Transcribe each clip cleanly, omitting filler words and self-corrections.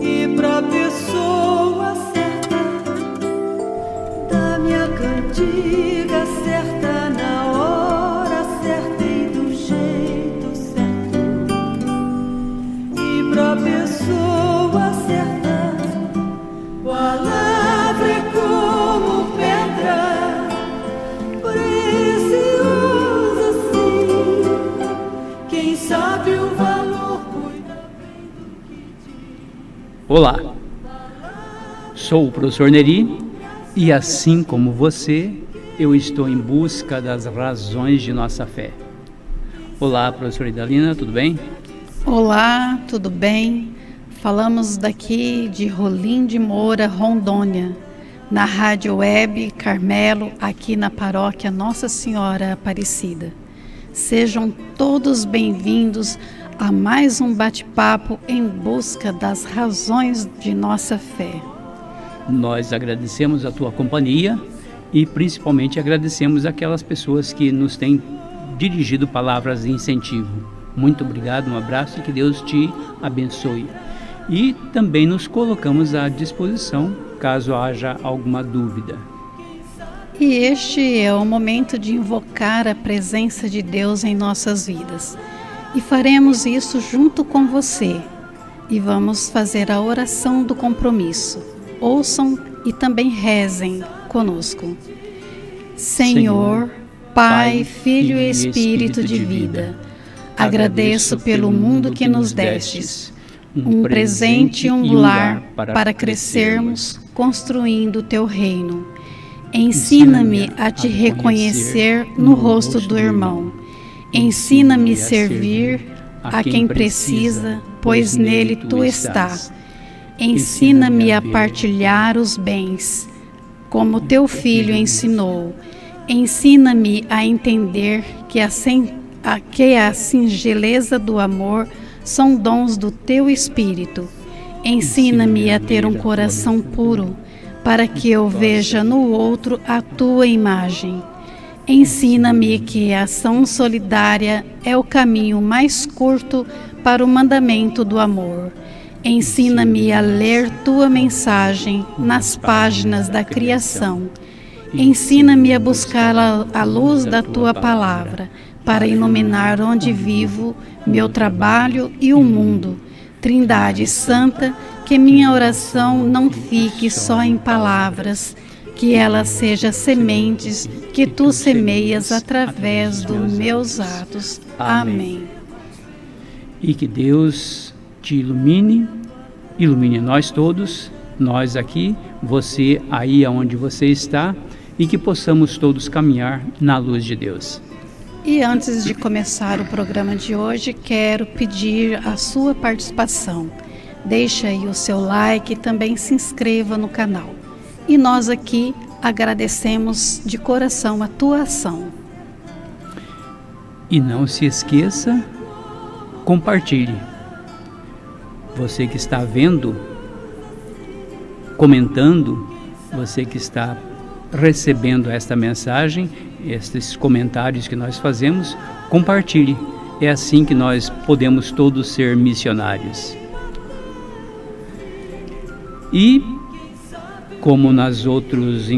E pra pessoa certa, da minha cantiga certa, na hora certa e do jeito certo. E pra pessoa certa, palavra é como pedra preciosa assim. Quem sabe o valor cuida bem do que diz. Olá, sou o professor Neri e assim como você, eu estou em busca das razões de nossa fé. Olá, professora Idalina, tudo bem? Olá, tudo bem? Falamos daqui de Rolim de Moura, Rondônia, na Rádio Web Carmelo, aqui na paróquia Nossa Senhora Aparecida. Sejam todos bem-vindos a mais um bate-papo em busca das razões de nossa fé. Nós agradecemos a tua companhia e principalmente agradecemos aquelas pessoas que nos têm dirigido palavras de incentivo. Muito obrigado, um abraço e que Deus te abençoe. E também nos colocamos à disposição caso haja alguma dúvida. E este é o momento de invocar a presença de Deus em nossas vidas. E faremos isso junto com você. E vamos fazer a oração do compromisso. Ouçam e também rezem conosco. Senhor, Pai, Filho e Espírito de vida, agradeço pelo mundo que nos destes, um presente e um lar para crescermos construindo o teu reino. Ensina-me a te reconhecer no rosto do irmão. Ensina-me a servir a quem precisa, pois nele tu estás. Ensina-me a partilhar os bens, como teu filho ensinou. Ensina-me a entender que a singeleza do amor são dons do teu Espírito. Ensina-me a ter um coração puro, para que eu veja no outro a tua imagem. Ensina-me que a ação solidária é o caminho mais curto para o mandamento do amor. Ensina-me a ler tua mensagem nas páginas da criação. Ensina-me a buscar a luz da tua palavra, para iluminar onde vivo, meu trabalho e o mundo. Trindade Santa, que minha oração não fique só em palavras, que ela seja sementes que tu semeias através dos meus atos. Amém. E que Deus te ilumine a nós todos, nós aqui, você aí aonde você está, e que possamos todos caminhar na luz de Deus. E antes de começar o programa de hoje, quero pedir a sua participação. Deixe aí o seu like e também se inscreva no canal. E nós aqui agradecemos de coração a tua ação. E não se esqueça, compartilhe. Você que está vendo, comentando, você que está recebendo esta mensagem, estes comentários que nós fazemos, compartilhe. É assim que nós podemos todos ser missionários. E, como nos outros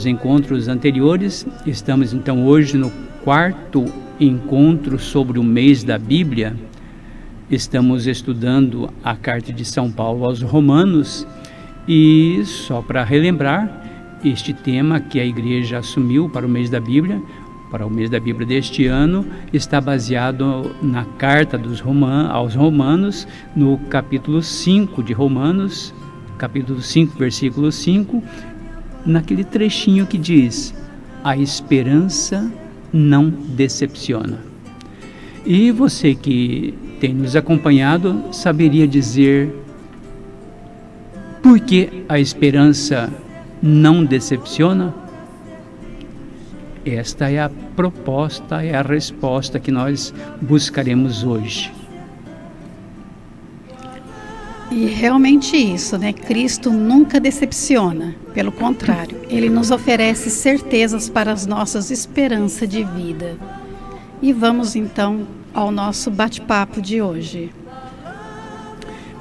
encontros anteriores, estamos então hoje no 4º encontro sobre o mês da Bíblia. Estamos estudando a carta de São Paulo aos Romanos e, só para relembrar, este tema que a igreja assumiu para o mês da Bíblia, deste ano, está baseado na carta aos Romanos, no capítulo 5 de Romanos, capítulo 5, versículo 5, naquele trechinho que diz: a esperança não decepciona. E você que tem nos acompanhado saberia dizer por que a esperança não decepciona? Esta é a proposta, é a resposta que nós buscaremos hoje. E realmente isso, né? Cristo nunca decepciona. Pelo contrário, Ele nos oferece certezas para as nossas esperanças de vida. E vamos então ao nosso bate-papo de hoje.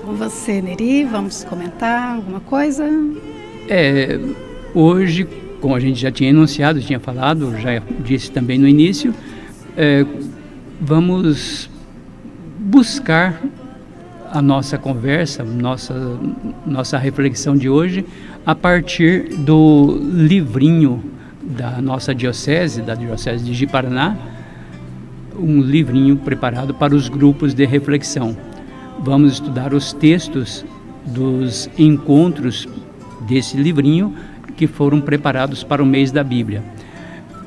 Com você, Neri, vamos comentar alguma coisa? Hoje, como a gente já tinha enunciado, tinha falado, já disse também no início, vamos buscar a nossa conversa, nossa reflexão de hoje, a partir do livrinho da nossa diocese, da Diocese de Ji-Paraná, um livrinho preparado para os grupos de reflexão. Vamos estudar os textos dos encontros desse livrinho que foram preparados para o mês da Bíblia.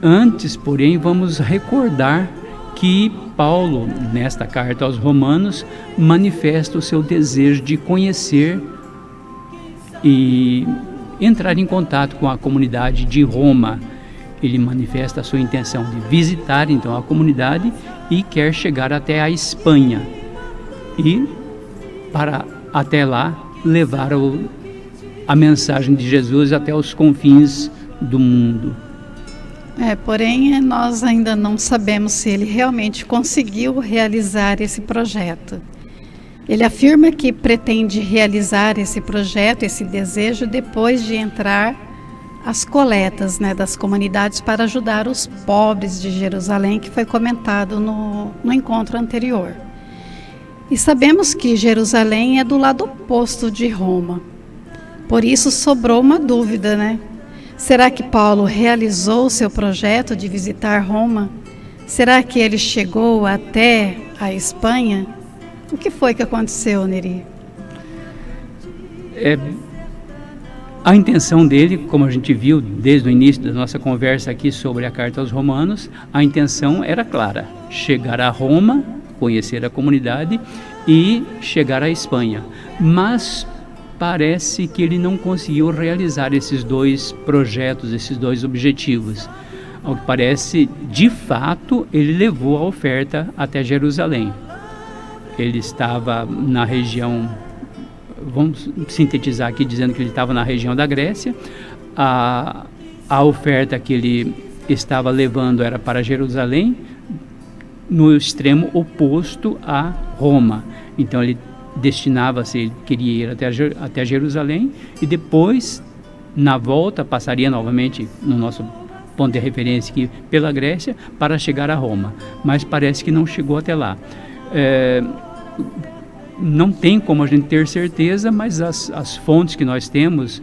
Antes, porém, vamos recordar que Paulo, nesta carta aos Romanos, manifesta o seu desejo de conhecer e entrar em contato com a comunidade de Roma. Ele manifesta a sua intenção de visitar então a comunidade e quer chegar até a Espanha e, para até lá, levar a mensagem de Jesus até os confins do mundo. Porém, nós ainda não sabemos se ele realmente conseguiu realizar esse projeto. Ele afirma que pretende realizar esse projeto, esse desejo, depois de entrar as coletas, das comunidades para ajudar os pobres de Jerusalém, que foi comentado no encontro anterior. E sabemos que Jerusalém é do lado oposto de Roma. Por isso sobrou uma dúvida, Será que Paulo realizou o seu projeto de visitar Roma? Será que ele chegou até a Espanha? O que foi que aconteceu, Neri? A intenção dele, como a gente viu desde o início da nossa conversa aqui sobre a carta aos Romanos, a intenção era clara: chegar a Roma, conhecer a comunidade e chegar à Espanha. Mas parece que ele não conseguiu realizar esses dois projetos, esses dois objetivos. Ao que parece, de fato, ele levou a oferta até Jerusalém. Ele estava na região, vamos sintetizar aqui dizendo que ele estava na região da Grécia. A oferta que ele estava levando era para Jerusalém, no extremo oposto a Roma. Então ele destinava-se, ele queria ir até Jerusalém e depois, na volta, passaria novamente no nosso ponto de referência aqui pela Grécia para chegar a Roma. Mas parece que não chegou até lá. Não tem como a gente ter certeza, mas as fontes que nós temos,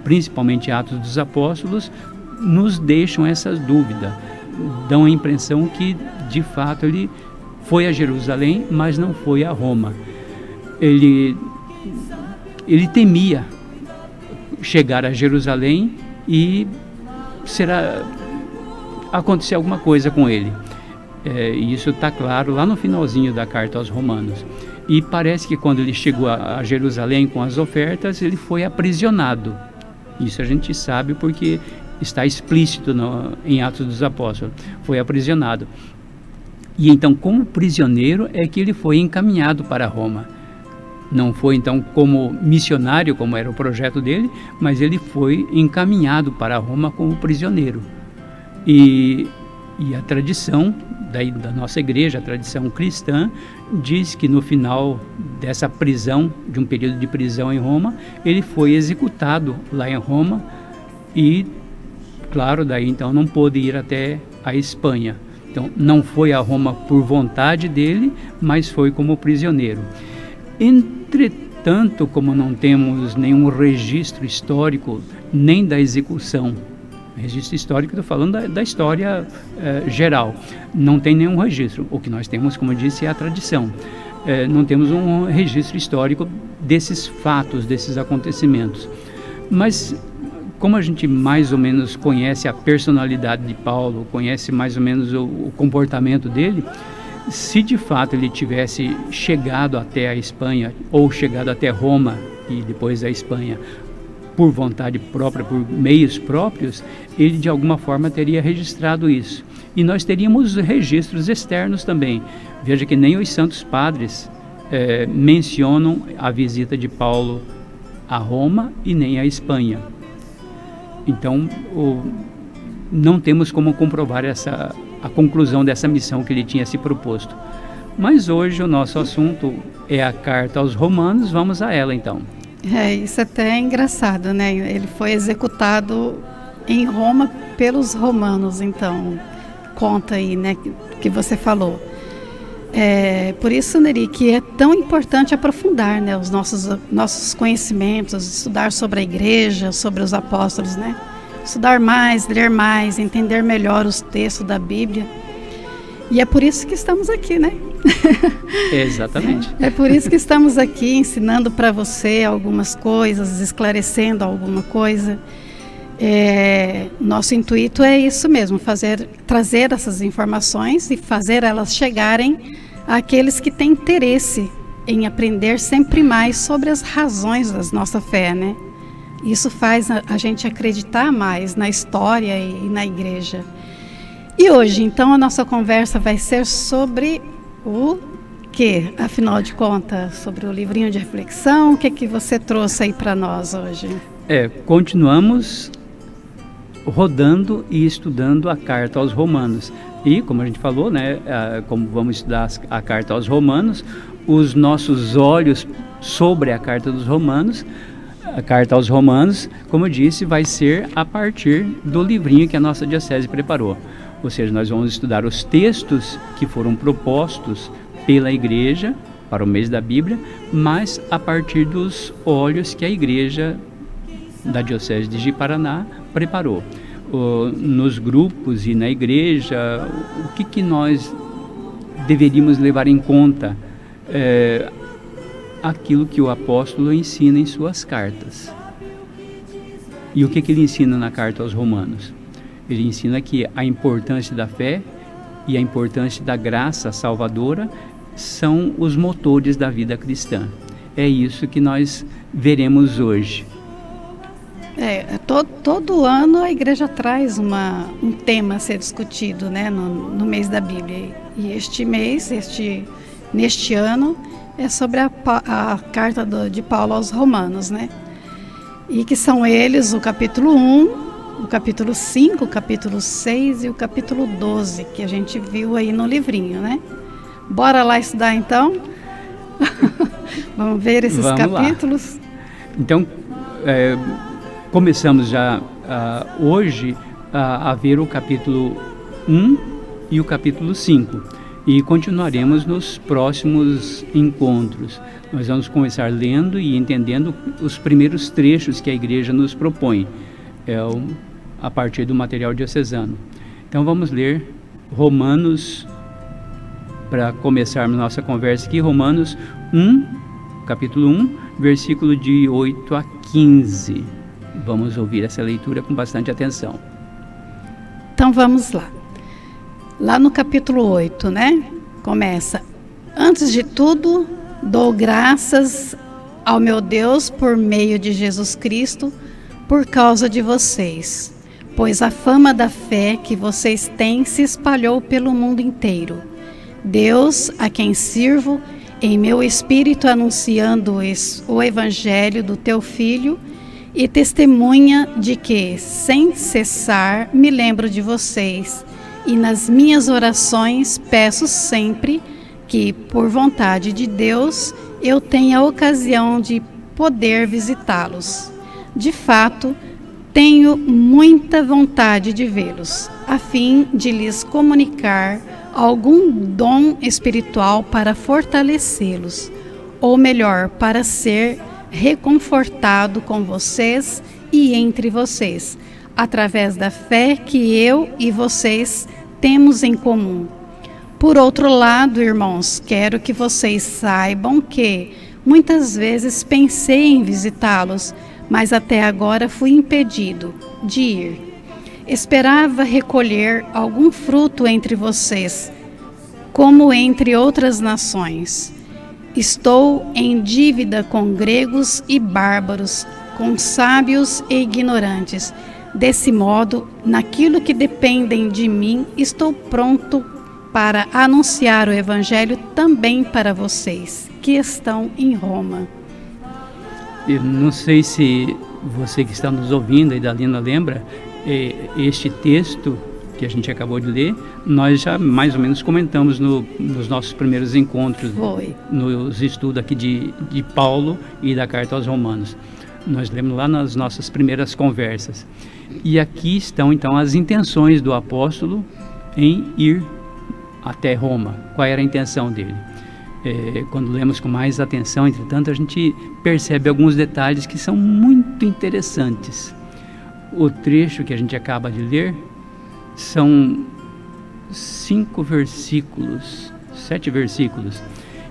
principalmente Atos dos Apóstolos, nos deixam essas dúvidas. Dão a impressão que, de fato, ele foi a Jerusalém, mas não foi a Roma. Ele temia chegar a Jerusalém e acontecer alguma coisa com ele. E isso está claro lá no finalzinho da carta aos Romanos. E parece que quando ele chegou a Jerusalém com as ofertas, ele foi aprisionado. Isso a gente sabe porque está explícito em Atos dos Apóstolos. Foi aprisionado. E então, como prisioneiro, é que ele foi encaminhado para Roma. Não foi então como missionário, como era o projeto dele, mas ele foi encaminhado para Roma como prisioneiro. E a tradição da nossa igreja, a tradição cristã, diz que no final dessa prisão, de um período de prisão em Roma, ele foi executado lá em Roma e, claro, daí então não pôde ir até a Espanha. Então não foi a Roma por vontade dele, mas foi como prisioneiro. Entretanto, como não temos nenhum registro histórico nem da execução, registro histórico, estou falando da história geral, não tem nenhum registro. O que nós temos, como eu disse, é a tradição. Não temos um registro histórico desses fatos, desses acontecimentos. Mas, como a gente mais ou menos conhece a personalidade de Paulo, conhece mais ou menos o comportamento dele, se de fato ele tivesse chegado até a Espanha ou chegado até Roma e depois a Espanha por vontade própria, por meios próprios, ele de alguma forma teria registrado isso. E nós teríamos registros externos também. Veja que nem os santos padres mencionam a visita de Paulo a Roma e nem a Espanha. Então, não temos como comprovar a conclusão dessa missão que ele tinha se proposto. Mas hoje o nosso assunto é a carta aos Romanos, vamos a ela então. Isso até é engraçado, né? Ele foi executado em Roma pelos romanos, então conta aí, né, que você falou. Por isso, Neri, que é tão importante aprofundar, né, os nossos conhecimentos, estudar sobre a igreja, sobre os apóstolos, né? Estudar mais, ler mais, entender melhor os textos da Bíblia. E é por isso que estamos aqui, né? Exatamente. É por isso que estamos aqui ensinando para você algumas coisas, esclarecendo alguma coisa. Nosso intuito é isso mesmo, trazer essas informações e fazer elas chegarem àqueles que têm interesse em aprender sempre mais sobre as razões da nossa fé, né? Isso faz a gente acreditar mais na história e na igreja. E hoje, então, a nossa conversa vai ser sobre o quê? Afinal de contas, sobre o livrinho de reflexão. O que você trouxe aí para nós hoje? Continuamos rodando e estudando a carta aos Romanos. E, como a gente falou, né, como vamos estudar a carta aos Romanos, os nossos olhos sobre a carta dos Romanos, a carta aos Romanos, como eu disse, vai ser a partir do livrinho que a nossa diocese preparou. Ou seja, nós vamos estudar os textos que foram propostos pela igreja para o mês da Bíblia, mas a partir dos olhos que a igreja da diocese de Ji-Paraná preparou. Nos grupos e na igreja, o que nós deveríamos levar em conta? Aquilo que o apóstolo ensina em suas cartas. E o que ele ensina na carta aos Romanos? Ele ensina que a importância da fé e a importância da graça salvadora são os motores da vida cristã. É isso que nós veremos hoje. Todo ano a igreja traz um tema a ser discutido, né, no mês da Bíblia. E neste ano, é sobre a carta de Paulo aos Romanos, né? E que são eles o capítulo 1, o capítulo 5, o capítulo 6 e o capítulo 12, que a gente viu aí no livrinho, né? Bora lá estudar então? Vamos ver esses capítulos? Lá. Então, começamos já hoje a ver o capítulo 1 e o capítulo 5 e continuaremos nos próximos encontros. Nós vamos começar lendo e entendendo os primeiros trechos que a igreja nos propõe, a partir do material diocesano. Então vamos ler Romanos, para começarmos nossa conversa aqui, Romanos 1, capítulo 1, versículo de 8 a 15. Vamos ouvir essa leitura com bastante atenção. Então vamos lá. Lá no capítulo 8, né? Começa: antes de tudo, dou graças ao meu Deus por meio de Jesus Cristo, por causa de vocês, pois a fama da fé que vocês têm se espalhou pelo mundo inteiro. Deus, a quem sirvo, em meu espírito anunciando o evangelho do teu Filho, e testemunha de que, sem cessar, me lembro de vocês, e nas minhas orações peço sempre que, por vontade de Deus, eu tenha a ocasião de poder visitá-los. De fato, tenho muita vontade de vê-los, a fim de lhes comunicar algum dom espiritual para fortalecê-los, ou melhor, para ser reconfortado com vocês e entre vocês, através da fé que eu e vocês temos em comum. Por outro lado, irmãos, quero que vocês saibam que muitas vezes pensei em visitá-los, mas até agora fui impedido de ir. Esperava recolher algum fruto entre vocês, como entre outras nações. Estou em dívida com gregos e bárbaros, com sábios e ignorantes. Desse modo, naquilo que dependem de mim, estou pronto para anunciar o Evangelho também para vocês, que estão em Roma. Eu não sei se você que está nos ouvindo, e Dalina lembra, este texto que a gente acabou de ler, nós já mais ou menos comentamos nos nossos primeiros encontros, nos estudos aqui de Paulo e da carta aos Romanos. Nós lemos lá nas nossas primeiras conversas. E aqui estão então as intenções do apóstolo em ir até Roma. Qual era a intenção dele? Quando lemos com mais atenção, entretanto, a gente percebe alguns detalhes que são muito interessantes. O trecho que a gente acaba de ler são 7 versículos,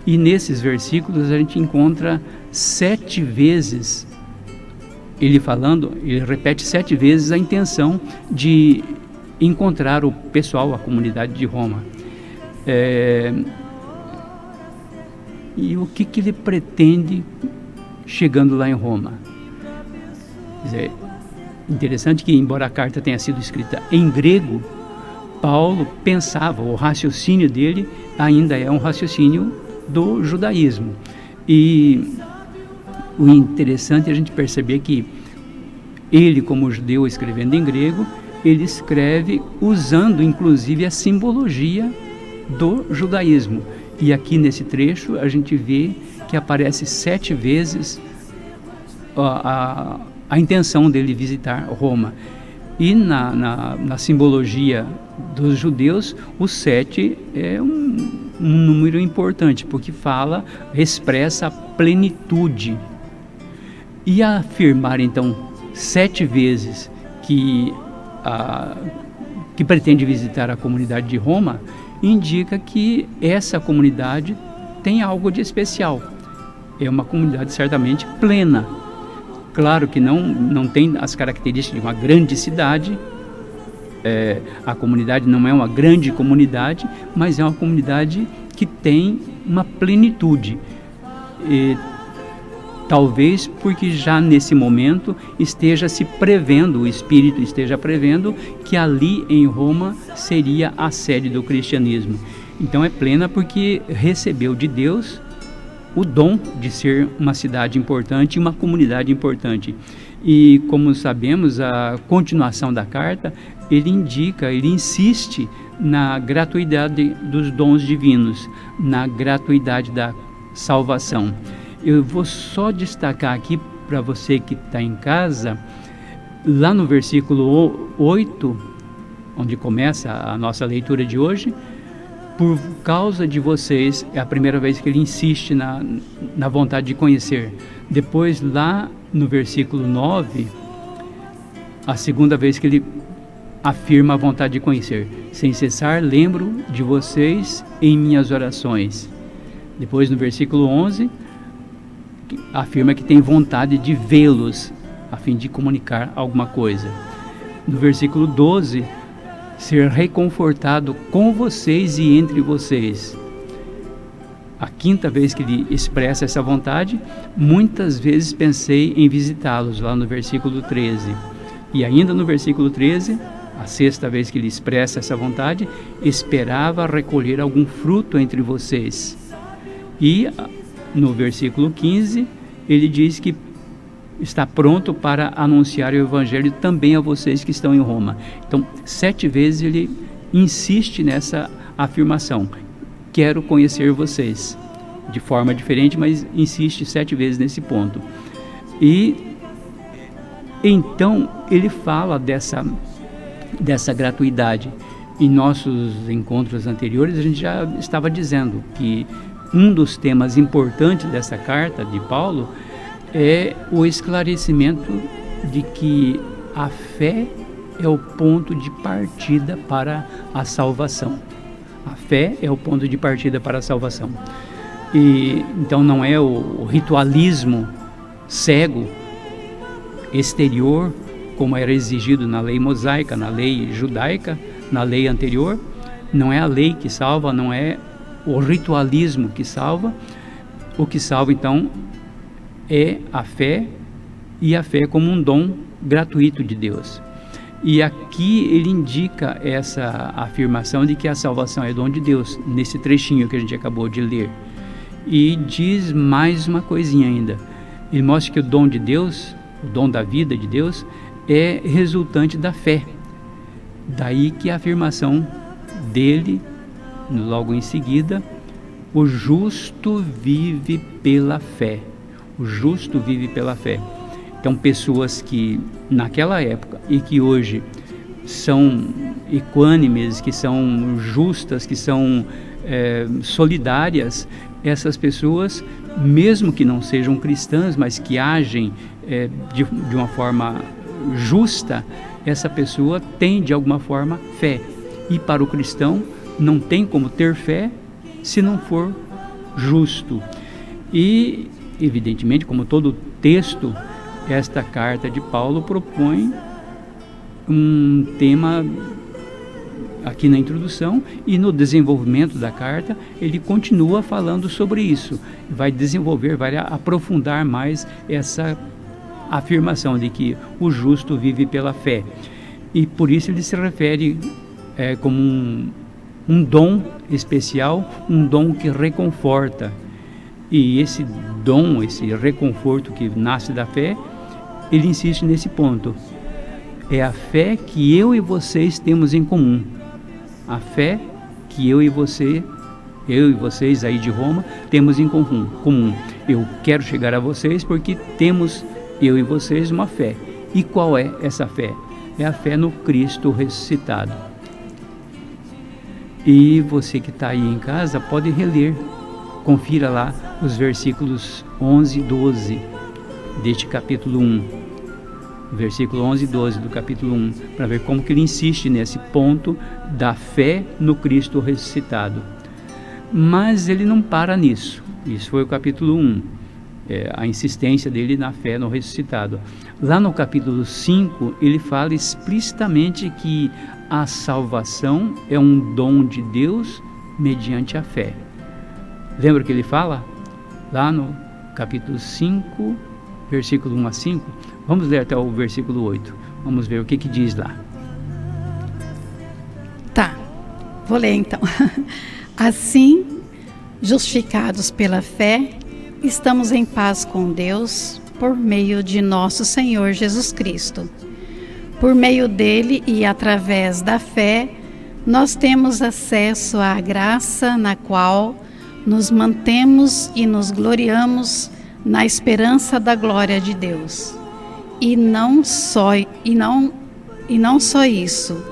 e nesses versículos a gente encontra 7 vezes ele repete 7 vezes a intenção de encontrar o pessoal, a comunidade de Roma. E o que ele pretende chegando lá em Roma? Quer dizer, interessante que, embora a carta tenha sido escrita em grego, Paulo pensava, o raciocínio dele ainda é um raciocínio do judaísmo. E o interessante é a gente perceber que ele, como judeu escrevendo em grego, ele escreve usando inclusive a simbologia do judaísmo. E aqui nesse trecho a gente vê que aparece 7 vezes a intenção dele visitar Roma. E na simbologia dos judeus, o 7 é um número importante, porque expressa a plenitude. E afirmar então 7 vezes que pretende visitar a comunidade de Roma, indica que essa comunidade tem algo de especial. É uma comunidade certamente plena. Claro que não tem as características de uma grande cidade, a comunidade não é uma grande comunidade, mas é uma comunidade que tem uma plenitude. Talvez porque já nesse momento o Espírito esteja prevendo que ali em Roma seria a sede do cristianismo. Então é plena porque recebeu de Deus o dom de ser uma cidade importante, uma comunidade importante. E como sabemos, a continuação da carta, ele insiste na gratuidade dos dons divinos, na gratuidade da salvação. Eu vou só destacar aqui para você que está em casa, lá no versículo 8, onde começa a nossa leitura de hoje, por causa de vocês, é a primeira vez que ele insiste na vontade de conhecer. Depois, lá no versículo 9, a segunda vez que ele afirma a vontade de conhecer. Sem cessar, lembro de vocês em minhas orações. Depois, no versículo 11, afirma que tem vontade de vê-los, a fim de comunicar alguma coisa. No versículo 12, ser reconfortado com vocês e entre vocês. A quinta vez que ele expressa essa vontade, muitas vezes pensei em visitá-los, lá no versículo 13. E ainda no versículo 13, a sexta vez que ele expressa essa vontade, esperava recolher algum fruto entre vocês. E no versículo 15, ele diz que está pronto para anunciar o Evangelho também a vocês que estão em Roma. Então, 7 vezes ele insiste nessa afirmação. Quero conhecer vocês. De forma diferente, mas insiste 7 vezes nesse ponto. E então ele fala dessa gratuidade. Em nossos encontros anteriores, a gente já estava dizendo que um dos temas importantes dessa carta de Paulo é o esclarecimento de que a fé é o ponto de partida para a salvação. A fé é o ponto de partida para a salvação. E então não é o ritualismo cego, exterior, como era exigido na lei mosaica, na lei judaica, na lei anterior. Não é a lei que salva, não é o ritualismo que salva. O que salva, então, é a fé, e a fé como um dom gratuito de Deus. E aqui ele indica essa afirmação de que a salvação é dom de Deus, nesse trechinho que a gente acabou de ler. E diz mais uma coisinha ainda. Ele mostra que o dom de Deus, o dom da vida de Deus, é resultante da fé. Daí que a afirmação dele, logo em seguida, o justo vive pela fé. O justo vive pela fé. Então, pessoas que naquela época e que hoje são equânimes, que são justas, que são solidárias, essas pessoas, mesmo que não sejam cristãs, mas que agem de uma forma justa, essa pessoa tem de alguma forma fé. E para o cristão não tem como ter fé se não for justo. E evidentemente, como todo texto, esta carta de Paulo propõe um tema aqui na introdução, e no desenvolvimento da carta ele continua falando sobre isso, vai desenvolver, vai aprofundar mais essa afirmação de que o justo vive pela fé, e por isso ele se refere como um dom especial, um dom que reconforta. E esse dom, esse reconforto que nasce da fé, ele insiste nesse ponto. É a fé que eu e vocês temos em comum. A fé que eu e vocês aí de Roma, temos em comum. Eu quero chegar a vocês porque temos, eu e vocês, uma fé. E qual é essa fé? É a fé no Cristo ressuscitado. E você que está aí em casa pode reler. Confira lá os versículos 11 e 12 deste capítulo 1. Versículo 11 e 12 do capítulo 1, para ver como que ele insiste nesse ponto da fé no Cristo ressuscitado. Mas ele não para nisso. Isso foi o capítulo 1, a insistência dele na fé no ressuscitado. Lá no capítulo 5, ele fala explicitamente que a salvação é um dom de Deus mediante a fé. Lembra que ele fala? Lá no capítulo 5, versículo 1 a 5. Vamos ler até o versículo 8. Vamos ver o que diz lá. Tá, vou ler então. Assim, justificados pela fé, estamos em paz com Deus por meio de nosso Senhor Jesus Cristo. Por meio dele e através da fé, nós temos acesso à graça na qual nos mantemos e nos gloriamos na esperança da glória de Deus. E não só isso,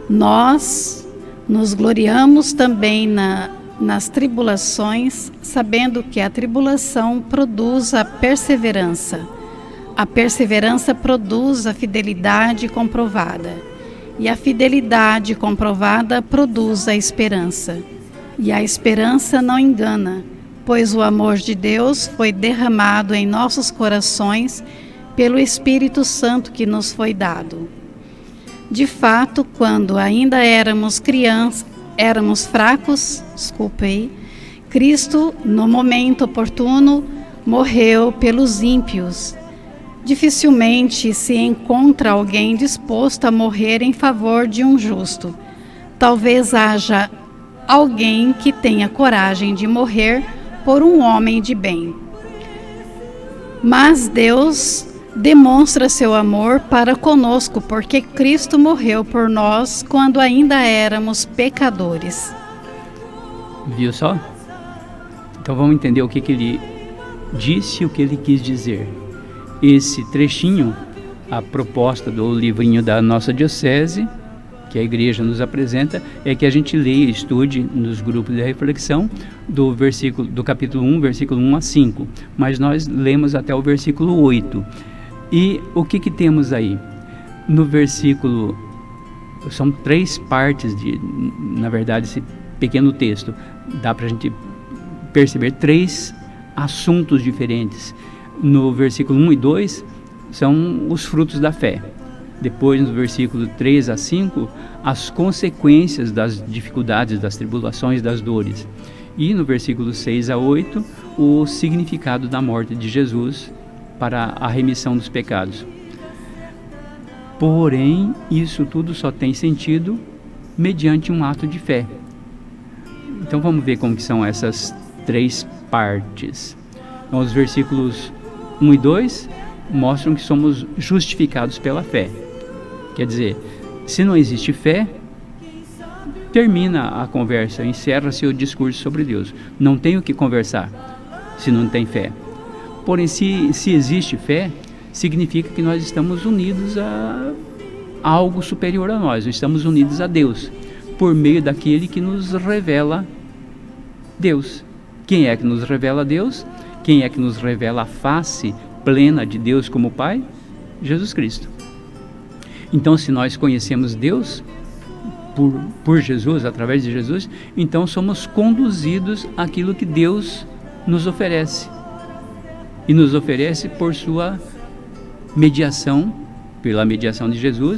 nós nos gloriamos também nas tribulações, sabendo que a tribulação produz a perseverança produz a fidelidade comprovada, e a fidelidade comprovada produz a esperança, e a esperança não engana, pois o amor de Deus foi derramado em nossos corações pelo Espírito Santo que nos foi dado. De fato, quando ainda éramos fracos, Cristo, no momento oportuno, morreu pelos ímpios. Dificilmente se encontra alguém disposto a morrer em favor de um justo. Talvez haja alguém que tenha coragem de morrer por um homem de bem. Mas Deus demonstra seu amor para conosco, porque Cristo morreu por nós quando ainda éramos pecadores. Viu só? Então vamos entender o que ele disse e o que ele quis dizer. Esse trechinho, a proposta do livrinho da nossa diocese, que a igreja nos apresenta, é que a gente leia e estude nos grupos de reflexão do capítulo 1, versículo 1 a 5. Mas nós lemos até o versículo 8. E o que temos aí? No versículo, são 3 partes na verdade, esse pequeno texto. Dá para a gente perceber 3 assuntos diferentes. No versículo 1 e 2 são os frutos da fé. Depois, no versículo 3 a 5, as consequências das dificuldades, das tribulações, das dores. E no versículo 6 a 8, o significado da morte de Jesus para a remissão dos pecados. Porém, isso tudo só tem sentido mediante um ato de fé. Então vamos ver como que são essas 3 partes. Então, os versículos 1 e 2 mostram que somos justificados pela fé. Quer dizer, Se não existe fé, termina a conversa, encerra-se o discurso sobre Deus. Não tem o que conversar se não tem fé. Porém, se existe fé, significa que nós estamos unidos a algo superior a nós, estamos unidos a Deus, por meio daquele que nos revela Deus. Quem é que nos revela Deus? Quem é que nos revela a face plena de Deus como Pai? Jesus Cristo. Então, se nós conhecemos Deus por Jesus, através de Jesus, então somos conduzidos àquilo que Deus nos oferece. E nos oferece por sua mediação, pela mediação de Jesus,